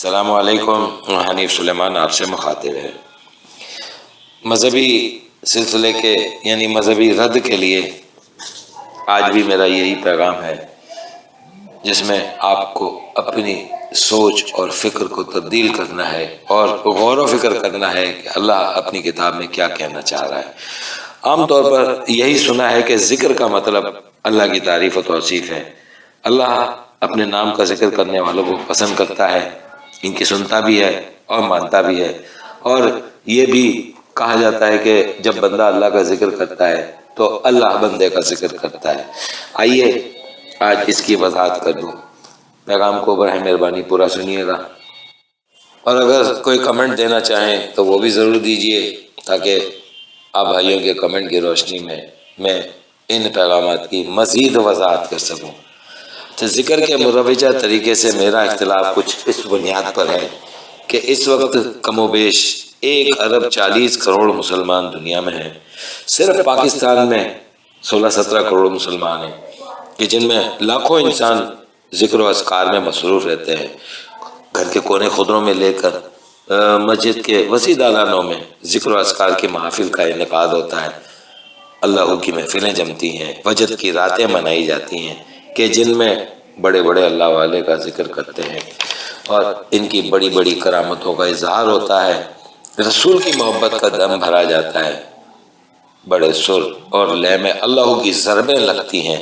السلام علیکم، حنیف سلیمان آپ سے مخاطب ہے۔ مذہبی سلسلے کے یعنی مذہبی رد کے لیے آج بھی میرا یہی پیغام ہے، جس میں آپ کو اپنی سوچ اور فکر کو تبدیل کرنا ہے اور غور و فکر کرنا ہے کہ اللہ اپنی کتاب میں کیا کہنا چاہ رہا ہے۔ عام طور پر یہی سنا ہے کہ ذکر کا مطلب اللہ کی تعریف و توصیف ہے۔ اللہ اپنے نام کا ذکر کرنے والوں کو پسند کرتا ہے، ان کی سنتا بھی ہے اور مانتا بھی ہے، اور یہ بھی کہا جاتا ہے کہ جب بندہ اللہ کا ذکر کرتا ہے تو اللہ بندے کا ذکر کرتا ہے۔ آئیے آج اس کی وضاحت کر دوں، پیغام کو براہ مہربانی پورا سنیے گا، اور اگر کوئی کمنٹ دینا چاہیں تو وہ بھی ضرور دیجئے، تاکہ آپ بھائیوں کے کمنٹ کی روشنی میں ان پیغامات کی مزید وضاحت کر سکوں۔ تو ذکر کے مروجہ طریقے سے میرا اختلاف کچھ اس بنیاد پر ہے کہ اس وقت کم و بیش 1.40 ارب مسلمان دنیا میں ہیں۔ صرف پاکستان میں 16-17 کروڑ مسلمان ہیں، کہ جن میں لاکھوں انسان ذکر و اذکار میں مصروف رہتے ہیں۔ گھر کے کونے خدروں میں لے کر مسجد کے وسیع دالانوں میں ذکر و اذکار کی محافل کا انعقاد ہوتا ہے۔ اللہ کی محفلیں جمتی ہیں، وجد کی راتیں منائی جاتی ہیں، کہ جن میں بڑے بڑے اللہ والے کا ذکر کرتے ہیں اور ان کی بڑی بڑی کرامتوں کا اظہار ہوتا ہے۔ رسول کی محبت کا دم بھرا جاتا ہے، بڑے سر اور لے میں اللہ کی ضربیں لگتی ہیں۔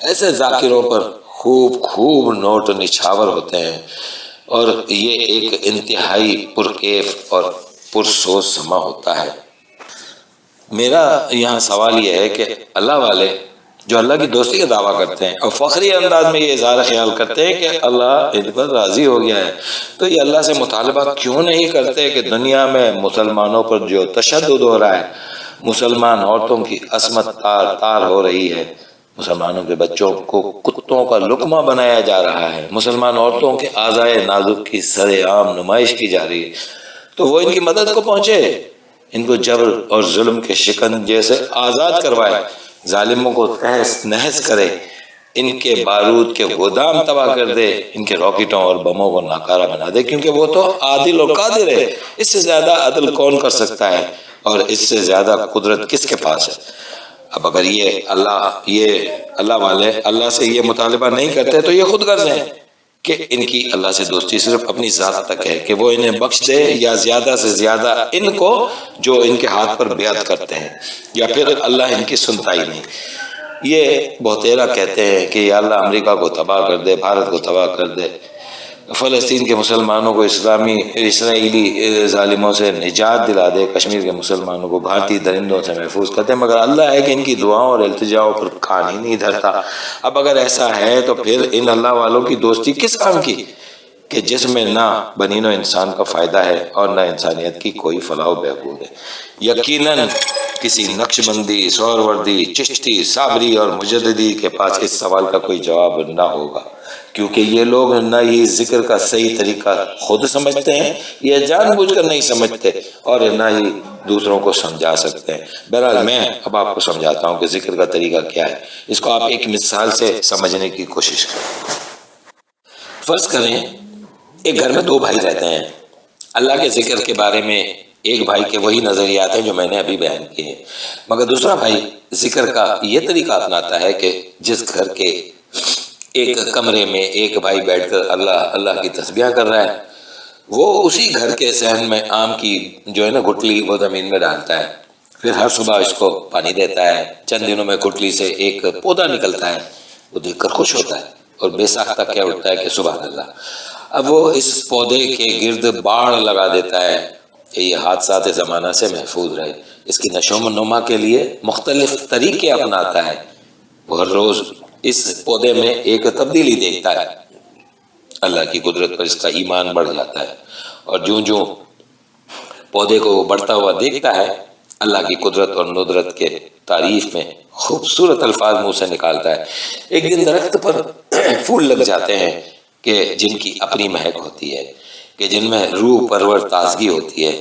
ایسے ذاکروں پر خوب نوٹ نچھاور ہوتے ہیں، اور یہ ایک انتہائی پرکیف اور پرسوز سما ہوتا ہے۔ میرا یہاں سوال یہ ہے کہ اللہ والے جو اللہ کی دوستی کا دعویٰ کرتے ہیں اور فخری انداز میں یہ اظہار خیال کرتے ہیں کہ اللہ ان پر راضی ہو گیا ہے، تو یہ اللہ سے مطالبہ کیوں نہیں کرتے کہ دنیا میں مسلمانوں پر جو تشدد ہو رہا ہے، مسلمان عورتوں کی عصمت تار تار ہو رہی ہے، مسلمانوں کے بچوں کو کتوں کا لقمہ بنایا جا رہا ہے، مسلمان عورتوں کے اعضائے نازک کی سر عام نمائش کی جا رہی ہے، تو وہ ان کی مدد کو پہنچے، ان کو جبر اور ظلم کے شکنجے سے آزاد کروائے، ظالموں کو تہس نہس کرے، ان کے بارود کے گودام تباہ کر دے، ان کے راکٹوں اور بموں کو ناکارہ بنا دے، کیونکہ وہ تو عادل اور قادر ہے۔ اس سے زیادہ عدل کون کر سکتا ہے، اور اس سے زیادہ قدرت کس کے پاس ہے؟ اب اگر یہ اللہ والے اللہ سے یہ مطالبہ نہیں کرتے تو یہ خود غرض ہیں کہ ان کی اللہ سے دوستی صرف اپنی ذات تک ہے، کہ وہ انہیں بخش دے، یا زیادہ سے زیادہ ان کو جو ان کے ہاتھ پر بیعت کرتے ہیں، یا پھر اللہ ان کی سنتا ہی نہیں۔ یہ بہتیرا کہتے ہیں کہ یا اللہ امریکہ کو تباہ کر دے، بھارت کو تباہ کر دے، فلسطین کے مسلمانوں کو اسرائیلی ظالموں سے نجات دلا دے، کشمیر کے مسلمانوں کو بھارتی درندوں سے محفوظ کر دے، مگر اللہ ہے کہ ان کی دعاؤں اور التجاؤں پر کان ہی نہیں دھرتا۔ اب اگر ایسا ہے تو پھر ان اللہ والوں کی دوستی کس کام کی، کہ جس میں نہ بنی نوع انسان کا فائدہ ہے اور نہ انسانیت کی کوئی فلاح و بہبود ہے۔ یقیناً کسی نقش بندی، سہروردی، چشتی، صابری اور مجددی کے پاس اس سوال کا کوئی جواب نہ ہوگا، کیونکہ یہ لوگ نہ ہی ذکر کا صحیح طریقہ خود سمجھتے ہیں، یہ جان بوجھ کر نہیں سمجھتے، اور نہ ہی دوسروں کو سمجھا سکتے ہیں۔ بہرحال میں اب آپ کو سمجھاتا ہوں کہ ذکر کا طریقہ کیا ہے، اس کو آپ ایک مثال سے سمجھنے کی کوشش کریں۔ فرض کریں ایک گھر میں 2 بھائی رہتے ہیں۔ اللہ کے ذکر کے بارے میں ایک بھائی کے وہی نظریات ہیں جو میں نے ابھی بیان کیے ہیں، مگر دوسرا بھائی ذکر کا یہ طریقہ اپناتا ہے کہ جس گھر کے ایک کمرے میں ایک بھائی بیٹھ کر اللہ کی تسبیح کر رہا ہے، وہ اسی گھر کے صحن میں آم کی جو ہے نا گٹلی وہ زمین میں ڈالتا ہے، پھر ہر صبح اس کو پانی دیتا ہے، چند دنوں میں گٹلی سے ایک پودا نکلتا ہے، وہ دیکھ کر خوش ہوتا ہے اور بے ساختہ کہہ اٹھتا ہے کہ سبحان اللہ۔ اب وہ اس پودے کے گرد باڑ لگا دیتا ہے کہ یہ حادثات زمانہ سے محفوظ رہے، اس کی نشو و نما کے لیے مختلف طریقے اپناتا ہے، وہ ہر روز اس پودے میں ایک تبدیلی دیکھتا ہے، اللہ کی قدرت پر اس کا ایمان بڑھ جاتا ہے، اور جوں پودے کو وہ بڑھتا ہوا دیکھتا ہے، اللہ کی قدرت اور ندرت کے تعریف میں خوبصورت الفاظ منہ سے نکالتا ہے۔ ایک دن درخت پر پھول لگ جاتے ہیں کہ جن کی اپنی مہک ہوتی ہے، کہ جن میں روح پرور تازگی ہوتی ہے،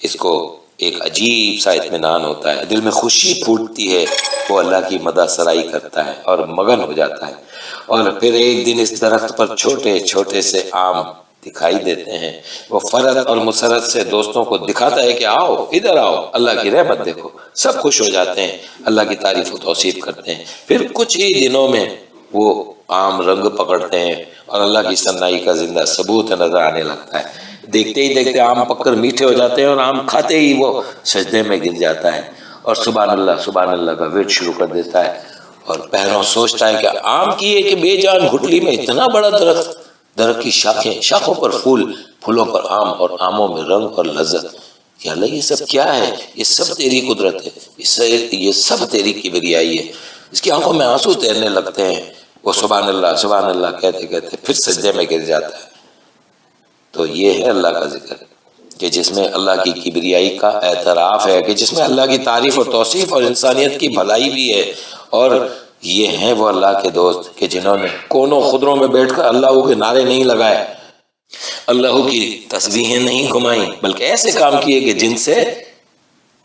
اس کو ایک عجیب سا اطمینان ہوتا ہے، دل میں خوشی پھوٹتی ہے، وہ اللہ کی مدح سرائی کرتا ہے اور مگن ہو جاتا ہے، اور پھر ایک دن اس درخت پر چھوٹے چھوٹے سے آم دکھائی دیتے ہیں، وہ فرد اور مسرت سے دوستوں کو دکھاتا ہے کہ آؤ ادھر آؤ، اللہ کی رحمت دیکھو، سب خوش ہو جاتے ہیں، اللہ کی تعریف و توصیف کرتے ہیں، پھر کچھ ہی دنوں میں وہ عام رنگ پکڑتے ہیں اور اللہ کی صنعائی کا زندہ ثبوت نظر آنے لگتا ہے۔ دیکھتے ہی دیکھتے آم پک کر میٹھے ہو جاتے ہیں اور آم کھاتے ہی وہ سجدے میں گر جاتا ہے اور سبحان اللہ کا ورد شروع کر دیتا ہے، اور پہروں سوچتا ہے کہ آم کی ایک بے جان گٹھلی میں اتنا بڑا درخت کی شاخوں پر پھولوں پر آم اور آموں میں رنگ اور لذت، کہ اللہ یہ سب کیا ہے؟ یہ سب تیری قدرت ہے، یہ سب تیری کبریائی ہے۔ اس کی آنکھوں میں آنسو تیرنے لگتے ہیں، وہ سبحان اللہ کہتے کہتے پھر سجدے میں گر جاتا ہے۔ تو یہ ہے اللہ کا ذکر کہ جس میں اللہ کی کبریائی کا اعتراف ہے، کہ جس میں اللہ کی تعریف اور توصیف اور انسانیت کی بھلائی بھی ہے، اور یہ ہیں وہ اللہ کے دوست کہ جنہوں نے کونوں خدروں میں بیٹھ کر اللہ کے نعرے نہیں لگائے، اللہ کی تسبیحیں نہیں گھمائیں، بلکہ ایسے کام کیے کہ جن سے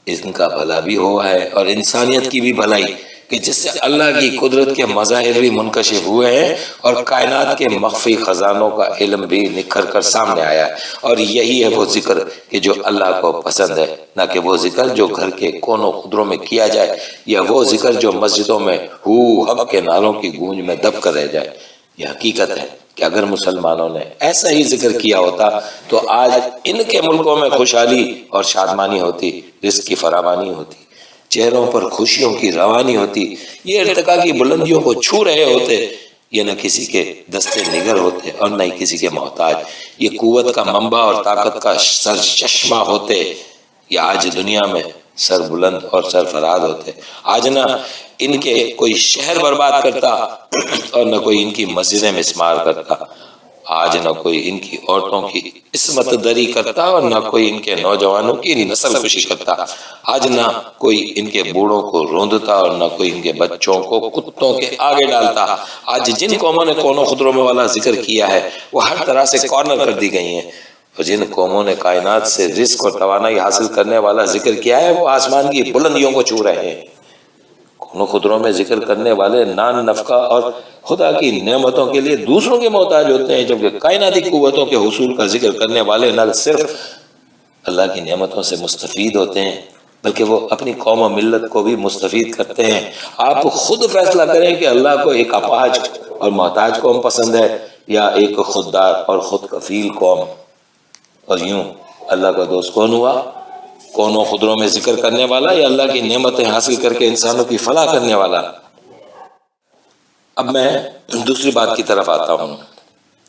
ان کا بھلا بھی ہوا ہے اور انسانیت کی بھی بھلائی، کہ جس سے اللہ کی قدرت کے مظاہر بھی منکشف ہوئے ہیں اور کائنات کے مخفی خزانوں کا علم بھی نکھر کر سامنے آیا ہے۔ اور یہی ہے وہ ذکر کہ جو اللہ کو پسند ہے، نہ کہ وہ ذکر جو گھر کے کونوں خدروں میں کیا جائے، یا وہ ذکر جو مسجدوں میں حق کے نعروں کی گونج میں دب کر رہ جائے۔ یہ حقیقت ہے کہ اگر مسلمانوں نے ایسا ہی ذکر کیا ہوتا تو آج ان کے ملکوں میں خوشحالی اور شادمانی ہوتی، رزق کی فراوانی ہوتی، چہروں پر خوشیوں کی روانی ہوتی، یہ ارتقا کی بلندیوں کو چھو رہے ہوتے، یہ نہ کسی کے دستے نگر ہوتے اور نہ ہی کسی کے محتاج، یہ قوت کا منبع اور طاقت کا سرچشمہ ہوتے، یہ آج دنیا میں سر بلند اور سرفراز ہوتے۔ آج نہ ان کے کوئی شہر برباد کرتا اور نہ کوئی ان کی مسجدیں مسمار کرتا، آج نہ کوئی ان کی عورتوں کی عصمت دری کرتا اور نہ کوئی ان کے نوجوانوں کی نسل کشی کرتا، آج نہ کوئی ان کے بوڑھوں کو روندتا اور نہ کوئی ان کے بچوں کو کتوں کے آگے ڈالتا۔ آج جن قوموں نے کونوں خدروں میں والا ذکر کیا ہے وہ ہر طرح سے کارنر کر دی گئی ہیں، اور جن قوموں نے کائنات سے رزق اور توانائی حاصل کرنے والا ذکر کیا ہے وہ آسمان کی بلندیوں کو چھو رہے ہیں۔ کونوں خدروں میں ذکر کرنے والے نان نفقہ اور خدا کی نعمتوں کے لیے دوسروں کے محتاج ہوتے ہیں، جبکہ کائناتی قوتوں کے حصول کا ذکر کرنے والے نہ صرف اللہ کی نعمتوں سے مستفید ہوتے ہیں بلکہ وہ اپنی قوم و ملت کو بھی مستفید کرتے ہیں۔ آپ خود فیصلہ کریں کہ اللہ کو ایک اپاہج اور محتاج قوم پسند ہے یا ایک خوددار اور خود کفیل قوم، اور یوں اللہ کا دوست کون ہوا؟ کونوں خدروں میں ذکر کرنے والا یا اللہ کی نعمتیں حاصل کر کے انسانوں کی فلاح کرنے والا؟ اب میں دوسری بات کی طرف آتا ہوں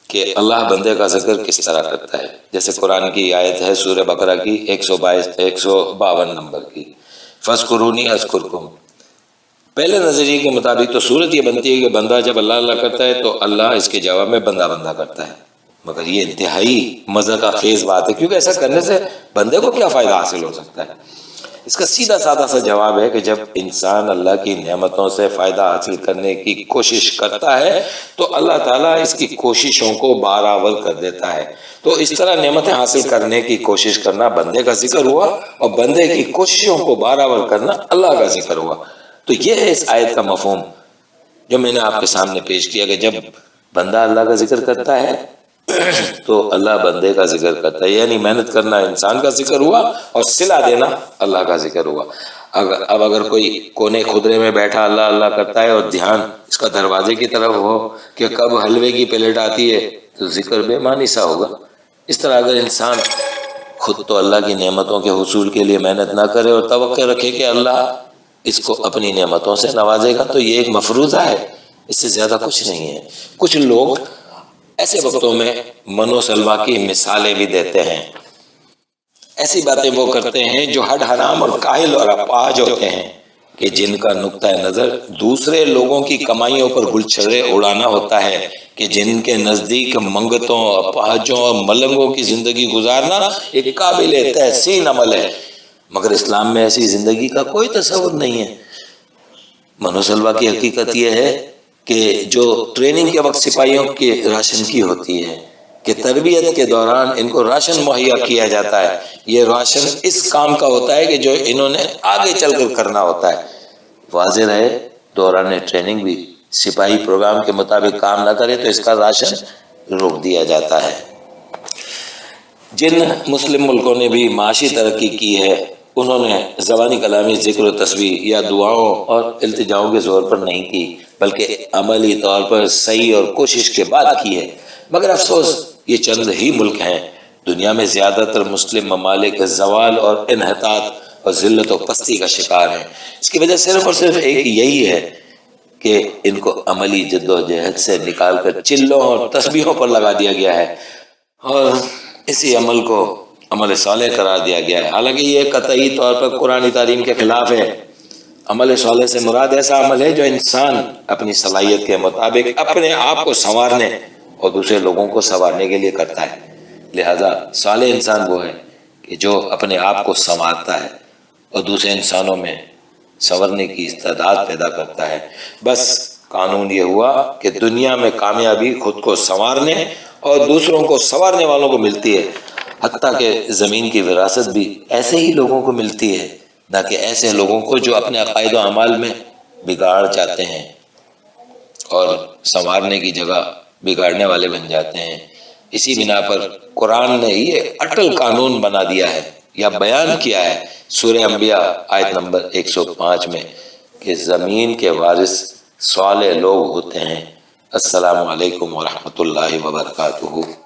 کہ اللہ بندے کا ذکر کس طرح کرتا ہے۔ جیسے قرآن کی آیت ہے سورہ بقرہ کی 152 نمبر کی، فَاذْكُرُونِي أَذْكُرْكُمْ۔ پہلے نظریے کے مطابق تو صورت یہ بنتی ہے کہ بندہ جب اللہ کرتا ہے تو اللہ اس کے جواب میں بندہ کرتا ہے، مگر یہ انتہائی مزہ کا خیز بات ہے، کیونکہ ایسا کرنے سے بندے کو کیا فائدہ حاصل ہو سکتا ہے؟ اس کا سیدھا سادہ سا جواب ہے کہ جب انسان اللہ کی نعمتوں سے فائدہ حاصل کرنے کی کوشش کرتا ہے تو اللہ تعالیٰ اس کی کوششوں کو بارآور کر دیتا ہے۔ تو اس طرح نعمتیں حاصل کرنے کی کوشش کرنا بندے کا ذکر ہوا، اور بندے کی کوششوں کو بارآور کرنا اللہ کا ذکر ہوا۔ تو یہ ہے اس آیت کا مفہوم جو میں نے آپ کے سامنے پیش کیا کہ جب بندہ اللہ کا ذکر کرتا ہے تو اللہ بندے کا ذکر کرتا ہے، یعنی محنت کرنا انسان کا ذکر ہوا اور صلہ دینا اللہ کا ذکر ہوا۔ اب اگر کوئی کونے خدرے میں بیٹھا اللہ کرتا ہے اور دھیان اس کا دروازے کی طرف ہو کہ کب حلوے کی پلیٹ آتی ہے تو ذکر بے معنی سا ہوگا۔ اس طرح اگر انسان خود تو اللہ کی نعمتوں کے حصول کے لیے محنت نہ کرے اور توقع رکھے کہ اللہ اس کو اپنی نعمتوں سے نوازے گا تو یہ ایک مفروضہ ہے، اس سے زیادہ کچھ نہیں ہے۔ کچھ لوگ ایسے وقتوں میں منو سلوا کی مثالیں بھی دیتے ہیں، ایسی باتیں وہ کرتے ہیں جو ہڈ حرام اور کاہل اور اپاہج ہوتے ہیں، کہ جن کا نقطہ نظر دوسرے لوگوں کی کمائیوں پر گلچھرے اڑانا ہوتا ہے، کہ جن کے نزدیک منگتوں، اپاہجوں اور ملنگوں کی زندگی گزارنا ایک قابل تحسین عمل ہے، مگر اسلام میں ایسی زندگی کا کوئی تصور نہیں ہے۔ منو سلوا کی حقیقت یہ ہے کہ جو ٹریننگ کے وقت سپاہیوں کے راشن کی ہوتی ہے کہ تربیت کے دوران ان کو راشن مہیا کیا جاتا ہے، یہ راشن اس کام کا ہوتا ہے کہ جو انہوں نے آگے چل کر کرنا ہوتا ہے۔ واضح رہے دوران ٹریننگ بھی سپاہی پروگرام کے مطابق کام نہ کرے تو اس کا راشن روک دیا جاتا ہے۔ جن مسلم ملکوں نے بھی معاشی ترقی کی ہے انہوں نے زبانی کلامی ذکر و تسبیح یا دعاؤں اور التجاؤں کے زور پر نہیں کی، بلکہ عملی طور پر صحیح اور کوشش کے بعد کی ہے۔ مگر افسوس یہ چند ہی ملک ہیں، دنیا میں زیادہ تر مسلم ممالک زوال اور انحطاط اور ذلت و پستی کا شکار ہیں۔ اس کی وجہ صرف اور صرف ایک یہی ہے کہ ان کو عملی جد و جہد سے نکال کر چلوں اور تسبیحوں پر لگا دیا گیا ہے اور اسی عمل کو عمل صالح قرار دیا گیا ہے، حالانکہ یہ قطعی طور پر قرآن تعلیم کے خلاف ہے۔ عمل صالح سے مراد ایسا عمل ہے جو انسان اپنی صلاحیت کے مطابق اپنے آپ کو سنوارنے اور دوسرے لوگوں کو سنوارنے کے لیے کرتا ہے۔ لہذا صالح انسان وہ ہے کہ جو اپنے آپ کو سنوارتا ہے اور دوسرے انسانوں میں سنورنے کی استعداد پیدا کرتا ہے۔ بس قانون یہ ہوا کہ دنیا میں کامیابی خود کو سنوارنے اور دوسروں کو سنوارنے والوں کو ملتی ہے، حتیٰ کہ زمین کی وراثت بھی ایسے ہی لوگوں کو ملتی ہے، نہ کہ ایسے لوگوں کو جو اپنے عقائد و اعمال میں بگاڑ چاہتے ہیں اور سنوارنے کی جگہ بگاڑنے والے بن جاتے ہیں۔ اسی بنا پر قرآن نے یہ اٹل قانون بنا دیا ہے یا بیان کیا ہے سورہ انبیاء آیت نمبر 105 میں کہ زمین کے وارث صالح لوگ ہوتے ہیں۔ السلام علیکم ورحمۃ اللہ وبرکاتہ۔